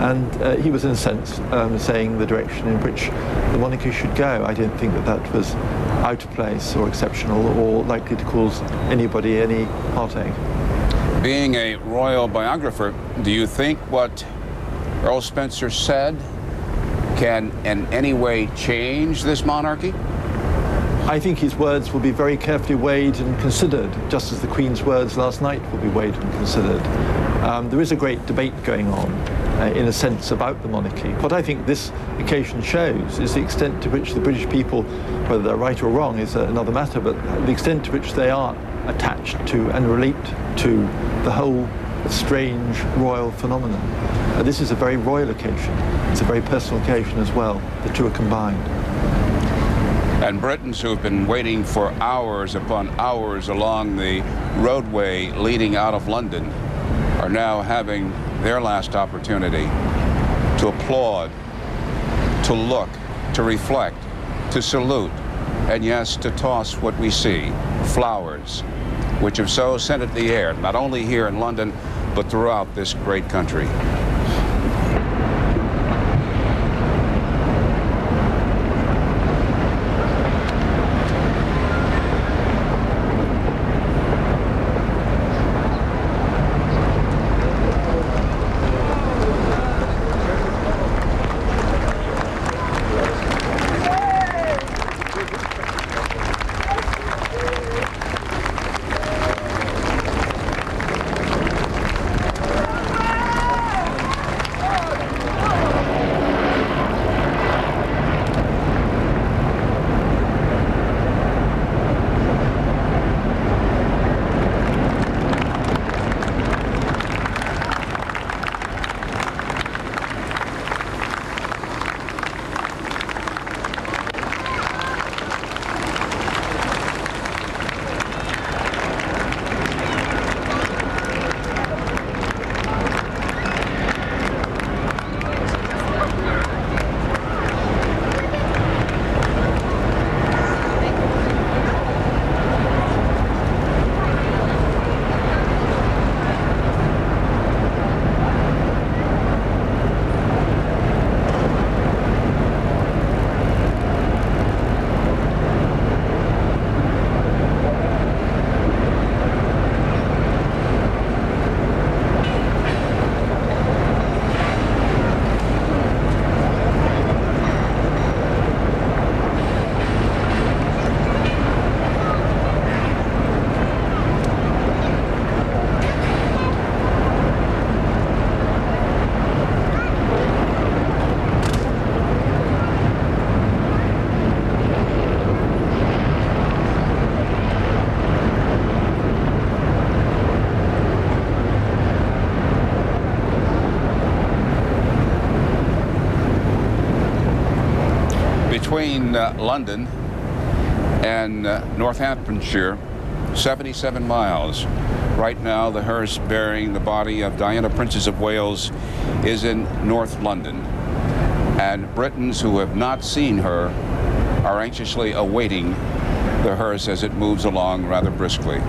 And he was, in a sense, saying the direction in which the monarchy should go. I don't think that that was out of place or exceptional or likely to cause anybody any heartache. Being a royal biographer, do you think what Earl Spencer said can in any way change this monarchy? I think his words will be very carefully weighed and considered, just as the Queen's words last night will be weighed and considered. There is a great debate going on, in a sense, about the monarchy. What I think this occasion shows is the extent to which the British people, whether they're right or wrong is another matter, but the extent to which they are attached to and relate to the whole strange royal phenomenon. This is a very royal occasion. It's a very personal occasion as well. The two are combined. And Britons who have been waiting for hours upon hours along the roadway leading out of London are now having their last opportunity to applaud, to look, to reflect, to salute, and yes, to toss what we see, flowers, which have so scented the air, not only here in London, but throughout this great country. Between London and Northamptonshire, 77 miles. Right now, the hearse bearing the body of Diana, Princess of Wales, is in North London. And Britons who have not seen her are anxiously awaiting the hearse as it moves along rather briskly.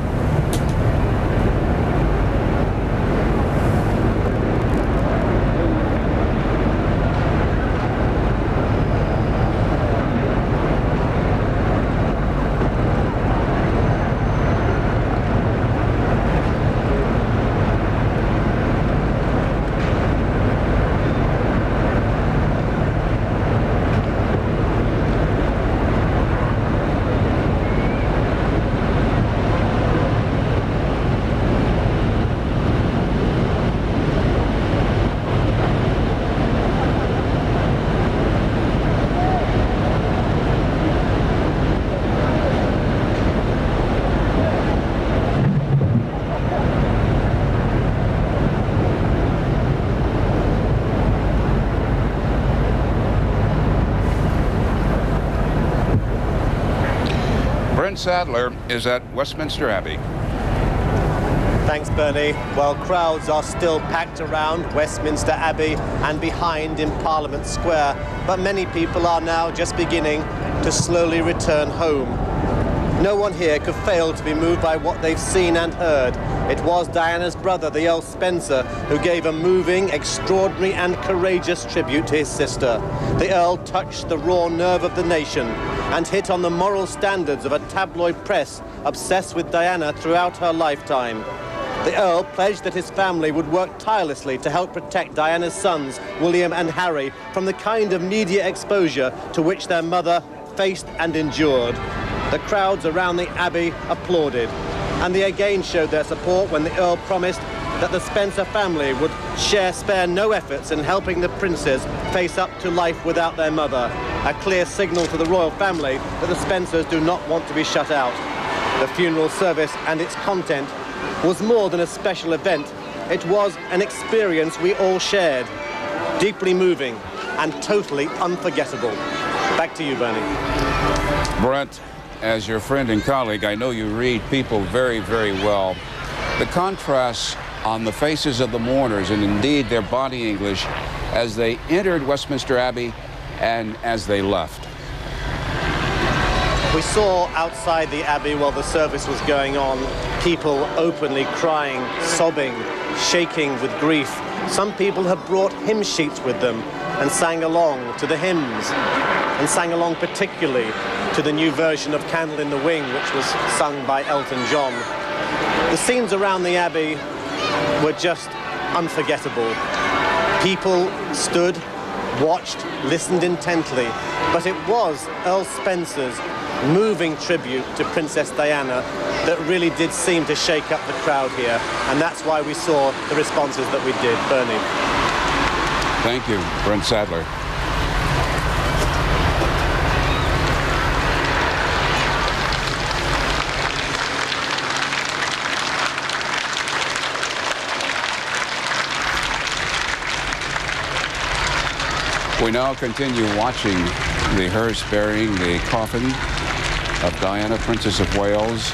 Sadler is at Westminster Abbey. Thanks, Bernie. Well, crowds are still packed around Westminster Abbey and behind in Parliament Square, but many people are now just beginning to slowly return home. No one here could fail to be moved by what they've seen and heard. It was Diana's brother, the Earl Spencer, who gave a moving, extraordinary and courageous tribute to his sister. The Earl touched the raw nerve of the nation and hit on the moral standards of a tabloid press obsessed with Diana throughout her lifetime. The Earl pledged that his family would work tirelessly to help protect Diana's sons, William and Harry, from the kind of media exposure to which their mother faced and endured. The crowds around the Abbey applauded, and they again showed their support when the Earl promised that the Spencer family would spare no efforts in helping the princes face up to life without their mother, a clear signal to the royal family that the Spencers do not want to be shut out. The funeral service and its content was more than a special event. It was an experience we all shared, deeply moving and totally unforgettable. Back to you, Bernie. Brent, as your friend and colleague, I know you read people very, very well. The contrasts on the faces of the mourners and indeed their body English as they entered Westminster Abbey and as they left. We saw outside the Abbey while the service was going on, people openly crying, sobbing, shaking with grief. Some people have brought hymn sheets with them and sang along to the hymns, and sang along particularly to the new version of Candle in the Wing, which was sung by Elton John. The scenes around the Abbey were just unforgettable. People stood, watched, listened intently, but it was Earl Spencer's moving tribute to Princess Diana that really did seem to shake up the crowd here, and that's why we saw the responses that we did. Bernie. Thank you, Brent Sadler. We now continue watching the hearse bearing the coffin of Diana, Princess of Wales,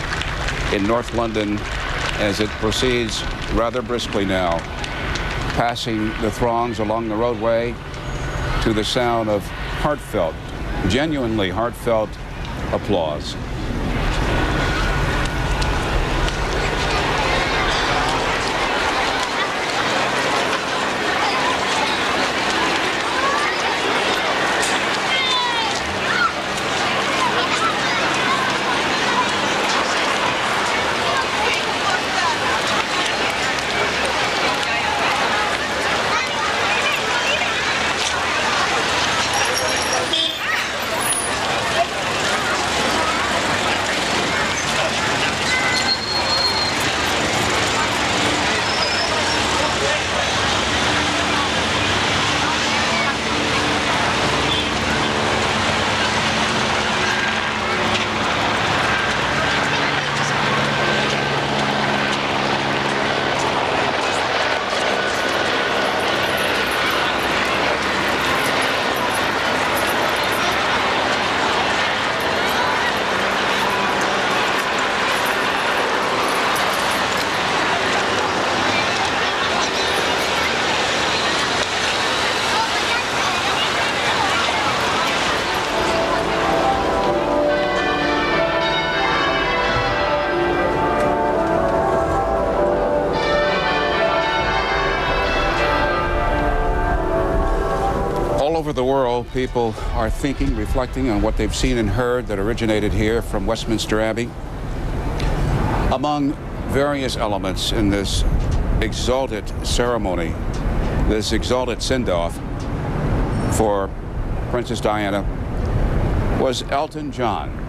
in North London as it proceeds rather briskly now, passing the throngs along the roadway to the sound of heartfelt, genuinely heartfelt applause. All over the world, people are thinking, reflecting on what they've seen and heard that originated here from Westminster Abbey. Among various elements in this exalted ceremony, this exalted send-off for Princess Diana, was Elton John.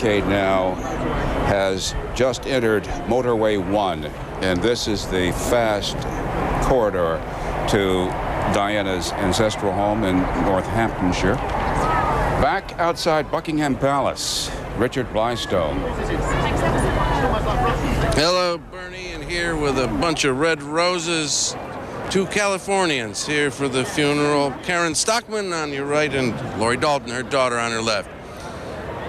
motorcade now has just entered Motorway 1, and this is the fast corridor to Diana's ancestral home in Northamptonshire. Back outside Buckingham Palace, Richard Blystone. Hello, Bernie, and here with a bunch of red roses. Two Californians here for the funeral. Karen Stockman on your right and Lori Dalton, her daughter, on her left.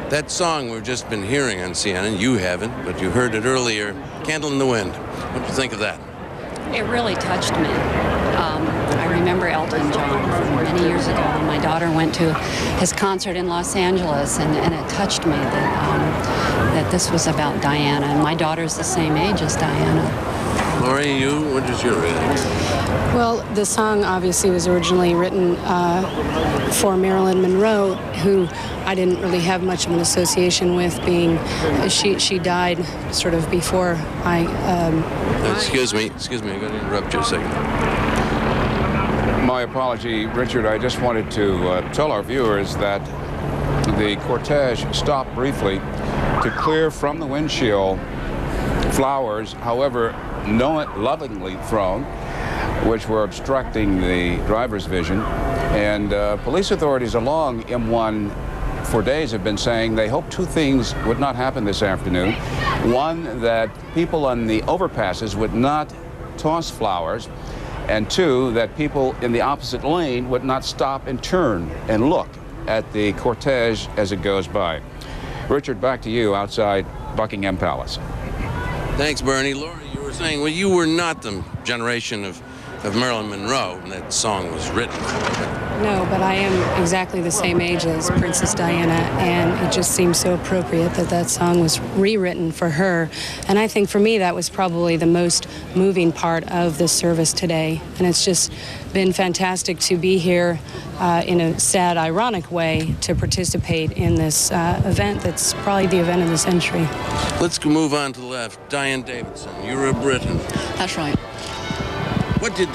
That song we've just been hearing on CNN, you haven't, but you heard it earlier, Candle in the Wind. What do you think of that? It really touched me. I remember Elton John from many years ago when my daughter went to his concert in Los Angeles, and it touched me that this was about Diana, and my daughter's the same age as Diana. Lori, what is your reading? Well, the song obviously was originally written for Marilyn Monroe, who I didn't really have much of an association with, being she died sort of before I. Excuse me, I'm going to interrupt you a second. My apology, Richard. I just wanted to tell our viewers that the cortege stopped briefly to clear from the windshield flowers, however lovingly thrown, which were obstructing the driver's vision. And police authorities along M1 for days have been saying they hope two things would not happen this afternoon. One, that people on the overpasses would not toss flowers, and two, that people in the opposite lane would not stop and turn and look at the cortege as it goes by. Richard, back to you outside Buckingham Palace. Thanks, Bernie. Lori, you were saying, well, you were not the generation of Marilyn Monroe when that song was written. No, but I am exactly the same age as Princess Diana, and it just seems so appropriate that that song was rewritten for her. And I think for me that was probably the most moving part of this service today. And it's just been fantastic to be here in a sad, ironic way to participate in this event that's probably the event of the century. Let's move on to the left. Diane Davidson, you're a Briton. That's right. What did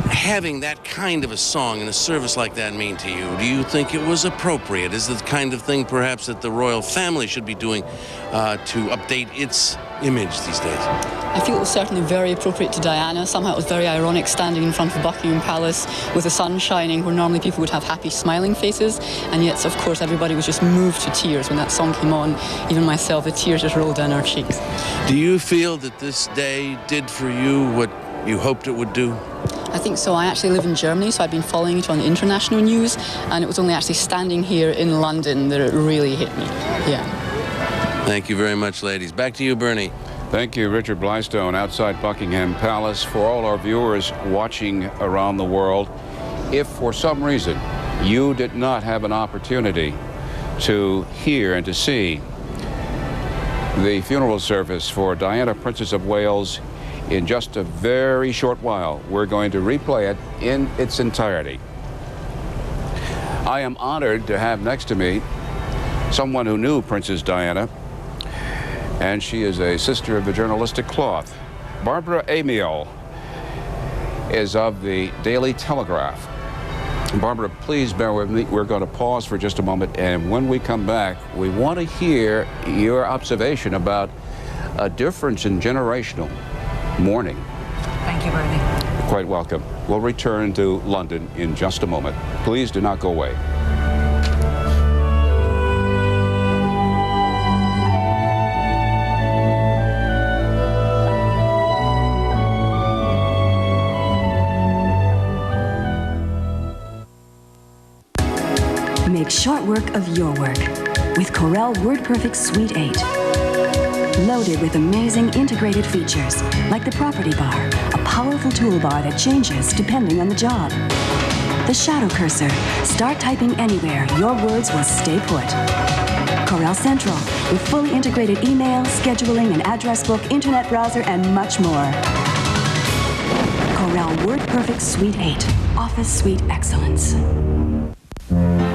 having that kind of a song in a service like that mean to you? Do you think it was appropriate? Is it the kind of thing perhaps that the royal family should be doing to update its image these days? I feel it was certainly very appropriate to Diana. Somehow it was very ironic standing in front of Buckingham Palace with the sun shining, where normally people would have happy smiling faces, and yet of course everybody was just moved to tears when that song came on. Even myself, the tears just rolled down our cheeks. Do you feel that this day did for you what you hoped it would do? I think so. I actually live in Germany, so I've been following it on the international news, and it was only actually standing here in London that it really hit me. Yeah. Thank you very much, ladies. Back to you, Bernie. Thank you, Richard Blystone, outside Buckingham Palace. For all our viewers watching around the world, if for some reason you did not have an opportunity to hear and to see the funeral service for Diana, Princess of Wales, in just a very short while, we're going to replay it in its entirety. I am honored to have next to me someone who knew Princess Diana, and she is a sister of the journalistic cloth. Barbara Amiel is of the Daily Telegraph. Barbara, please bear with me. We're going to pause for just a moment, and when we come back, we want to hear your observation about a difference in generational mourning. Thank you, Bernie. Quite welcome. We'll return to London in just a moment. Please do not go away. Make short work of your work with Corel WordPerfect Suite 8. Loaded with amazing integrated features like the property bar, a powerful toolbar that changes depending on the job. The shadow cursor. Start typing anywhere. Your words will stay put. Corel Central with fully integrated email, scheduling, and address book, internet browser, and much more. Corel WordPerfect Suite 8. Office Suite Excellence.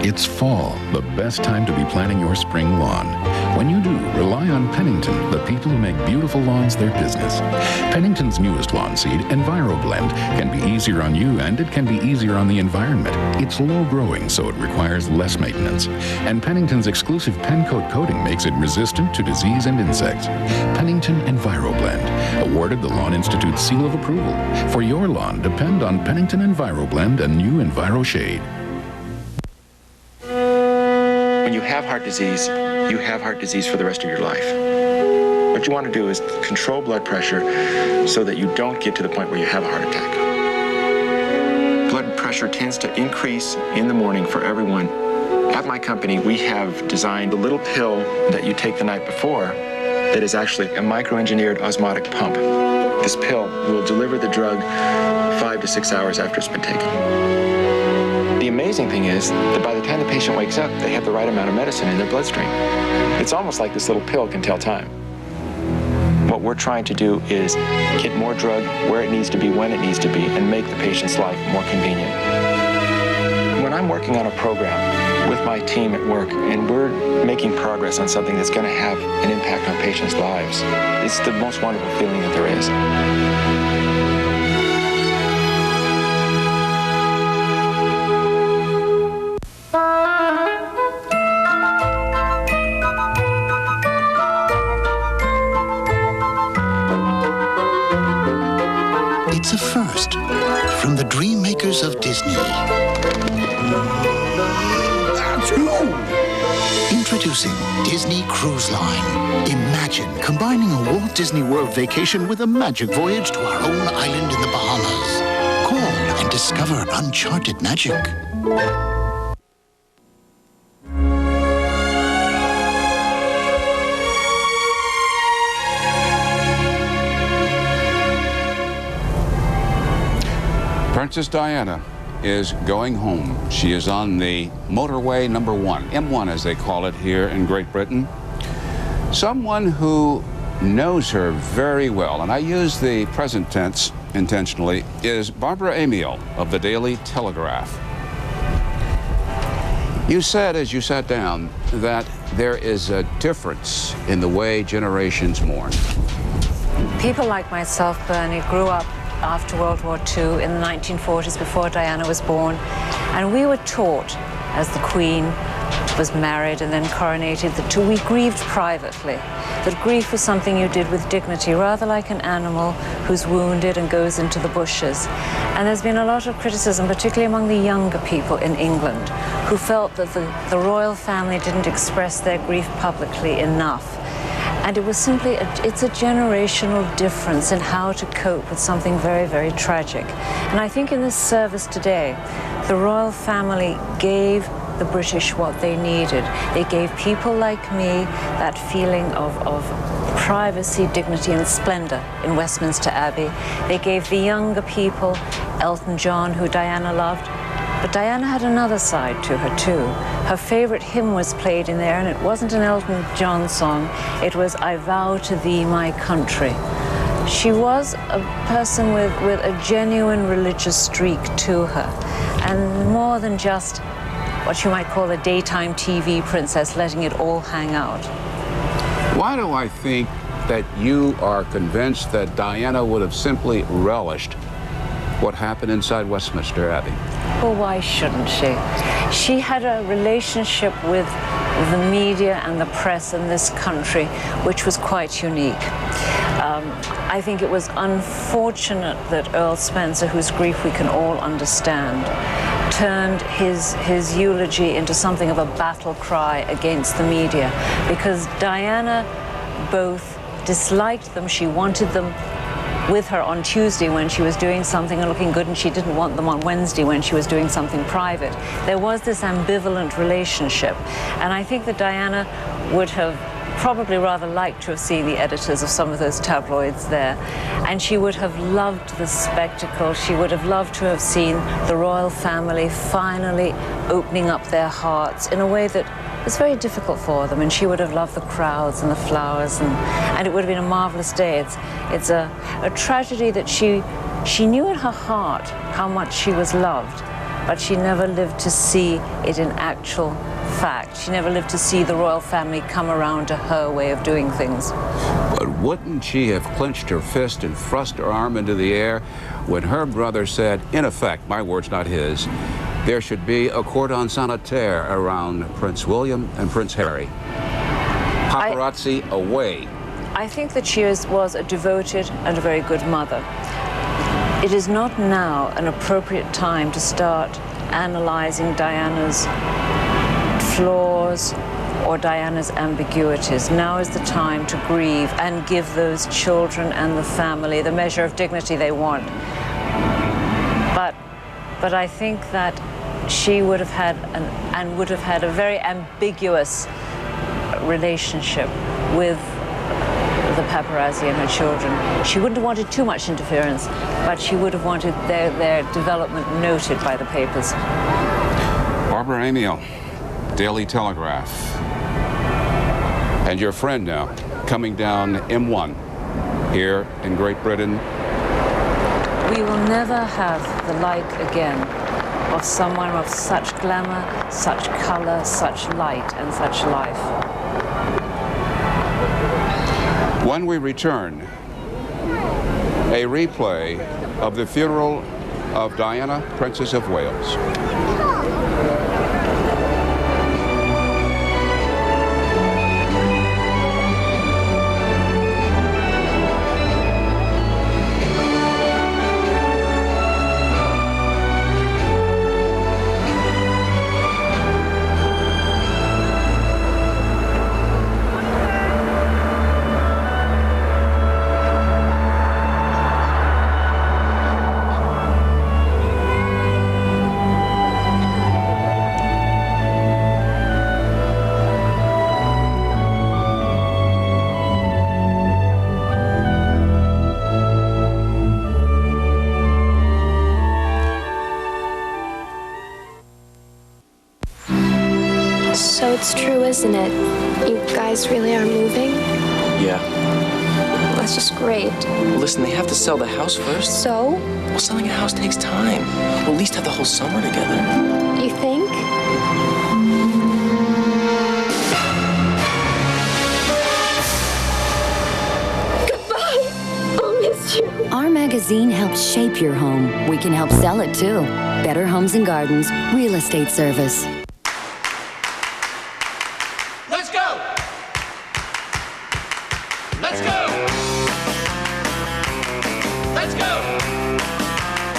It's fall, the best time to be planning your spring lawn. When you do, rely on Pennington, the people who make beautiful lawns their business. Pennington's newest lawn seed, EnviroBlend, can be easier on you and it can be easier on the environment. It's low growing, so it requires less maintenance. And Pennington's exclusive Pencoat coating makes it resistant to disease and insects. Pennington EnviroBlend, awarded the Lawn Institute's seal of approval. For your lawn, depend on Pennington EnviroBlend and new Enviro Shade. When you have heart disease, you have heart disease for the rest of your life. What you want to do is control blood pressure so that you don't get to the point where you have a heart attack. Blood pressure tends to increase in the morning for everyone. At my company, we have designed a little pill that you take the night before that is actually a micro-engineered osmotic pump. This pill will deliver the drug 5 to 6 hours after it's been taken. The amazing thing is that by the time the patient wakes up, they have the right amount of medicine in their bloodstream. It's almost like this little pill can tell time. What we're trying to do is get more drug where it needs to be, when it needs to be, and make the patient's life more convenient. When I'm working on a program with my team at work and we're making progress on something that's going to have an impact on patients' lives, it's the most wonderful feeling that there is. It's a first from the dream makers of Disney. Introducing Disney Cruise Line. Imagine combining a Walt Disney World vacation with a magic voyage to our own island in the Bahamas. Call and discover uncharted magic. Princess Diana is going home. She is on the motorway number 1, M1 as they call it here in Great Britain. Someone who knows her very well, and I use the present tense intentionally, is Barbara Amiel of the Daily Telegraph. You said as you sat down that there is a difference in the way generations mourn. People like myself, Bernie, grew up after World War II in the 1940s, before Diana was born, and we were taught, as the Queen was married and then coronated, that we grieved privately, that grief was something you did with dignity, rather like an animal who's wounded and goes into the bushes. And there's been a lot of criticism, particularly among the younger people in England, who felt that the royal family didn't express their grief publicly enough. And it was simply, it's a generational difference in how to cope with something very, very tragic. And I think in this service today, the royal family gave the British what they needed. They gave people like me that feeling of privacy, dignity, and splendor in Westminster Abbey. They gave the younger people Elton John, who Diana loved. But Diana had another side to her, too. Her favorite hymn was played in there, and it wasn't an Elton John song. It was I Vow to Thee, My Country. She was a person with a genuine religious streak to her, and more than just what you might call a daytime TV princess, letting it all hang out. Why do I think that you are convinced that Diana would have simply relished what happened inside Westminster Abbey? Well, why shouldn't she? She had a relationship with the media and the press in this country which was quite unique. I think it was unfortunate that Earl Spencer, whose grief we can all understand, turned his eulogy into something of a battle cry against the media, because Diana both disliked them, she wanted them with her on Tuesday when she was doing something and looking good, and she didn't want them on Wednesday when she was doing something private. There was this ambivalent relationship, and I think that Diana would have probably rather liked to have seen the editors of some of those tabloids there, and she would have loved the spectacle. She would have loved to have seen the royal family finally opening up their hearts in a way that was very difficult for them, and she would have loved the crowds and the flowers, and it would have been a marvelous day. It's a tragedy that she knew in her heart how much she was loved, but she never lived to see it in actual fact. She never lived to see the royal family come around to her way of doing things. But wouldn't she have clenched her fist and thrust her arm into the air when her brother said, in effect, my words, not his, there should be a cordon sanitaire around Prince William and Prince Harry? Paparazzi away. I think that she was a devoted and a very good mother. It is not now an appropriate time to start analyzing Diana's flaws or Diana's ambiguities. Now is the time to grieve and give those children and the family the measure of dignity they want. But I think that she would have had a very ambiguous relationship with the paparazzi and her children. She wouldn't have wanted too much interference, but she would have wanted their development noted by the papers. Barbara Amiel, Daily Telegraph. And your friend now, coming down M1 here in Great Britain. We will never have the like again of someone of such glamour, such color, such light, and such life. When we return, a replay of the funeral of Diana, Princess of Wales. So it's true, isn't it? You guys really are moving? Yeah. That's just great. Listen, they have to sell the house first. So? Well, selling a house takes time. We'll at least have the whole summer together. You think? Goodbye. I'll miss you. Our magazine helps shape your home. We can help sell it too. Better Homes and Gardens, Real Estate Service. Let's go! Let's go! Let's go!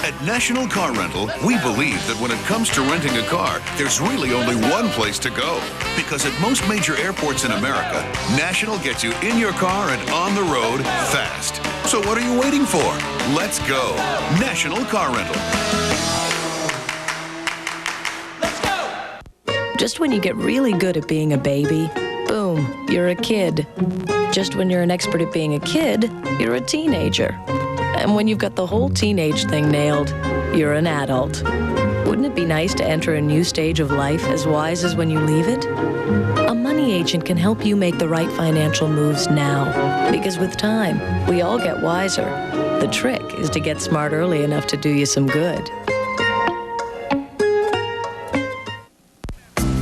At National Car Rental, we believe that when it comes to renting a car, there's really only one place to go. Because at most major airports in America, National gets you in your car and on the road fast. So what are you waiting for? Let's go. National Car Rental. Just when you get really good at being a baby, boom, you're a kid. Just when you're an expert at being a kid, you're a teenager. And when you've got the whole teenage thing nailed, you're an adult. Wouldn't it be nice to enter a new stage of life as wise as when you leave it? A money agent can help you make the right financial moves now. Because with time, we all get wiser. The trick is to get smart early enough to do you some good.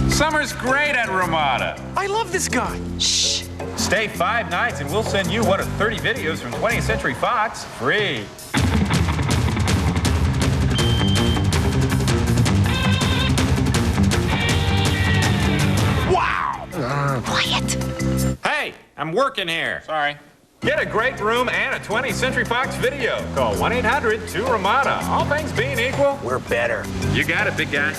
Summer's great at Ramada. I love this guy. Shh. Stay 5 nights and we'll send you one of 30 videos from 20th Century Fox free. Wow! Quiet. Hey, I'm working here. Sorry. Get a great room and a 20th Century Fox video. Call 1-800-2-RAMADA. All things being equal, We're better. you got it, big guy.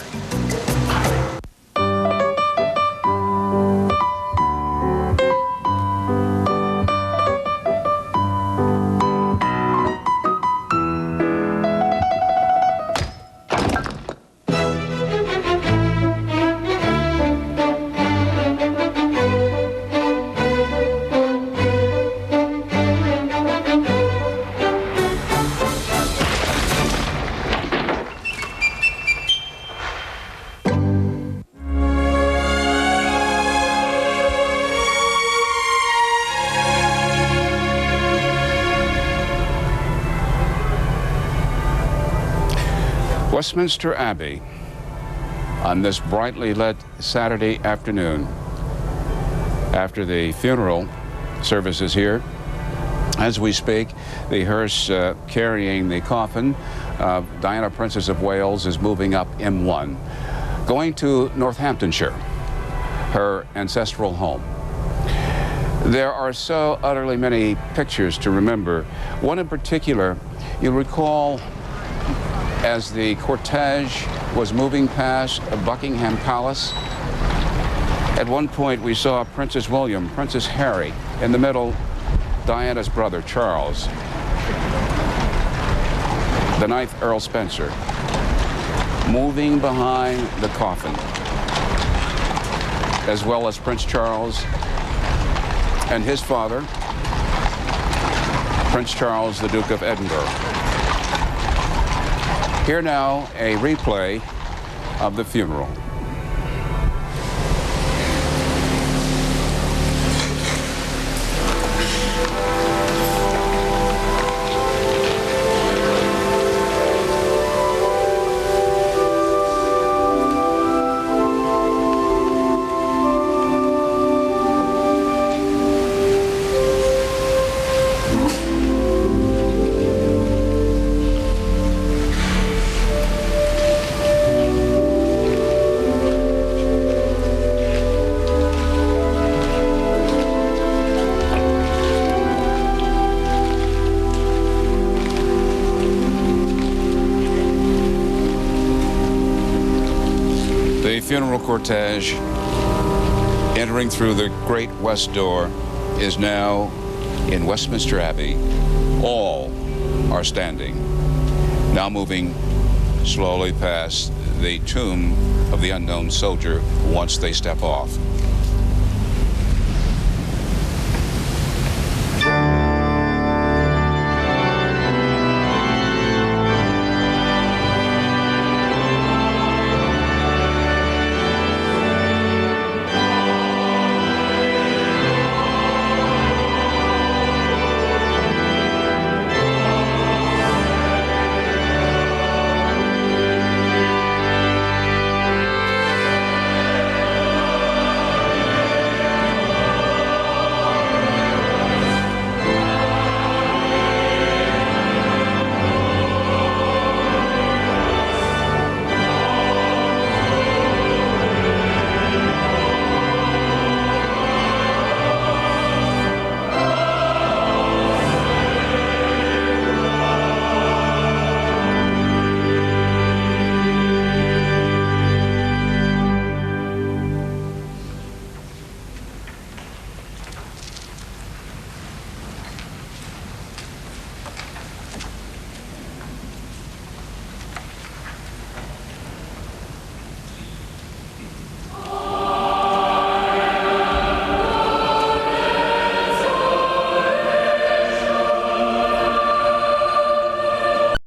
Westminster Abbey on this brightly lit Saturday afternoon. After the funeral services here, as we speak, the hearse carrying the coffin of Diana, Princess of Wales, is moving up M1, going to Northamptonshire, her ancestral home. There are so utterly many pictures to remember. One in particular, you'll recall as the cortege was moving past Buckingham Palace. At one point we saw Princess William, Princess Harry, in the middle, Diana's brother, Charles, the 9th Earl Spencer, moving behind the coffin, as well as Prince Charles and his father, Prince Charles, the Duke of Edinburgh. Here now, a replay of the funeral. The funeral cortege entering through the great west door is now in Westminster Abbey. All are standing, now moving slowly past the tomb of the unknown soldier once they step off.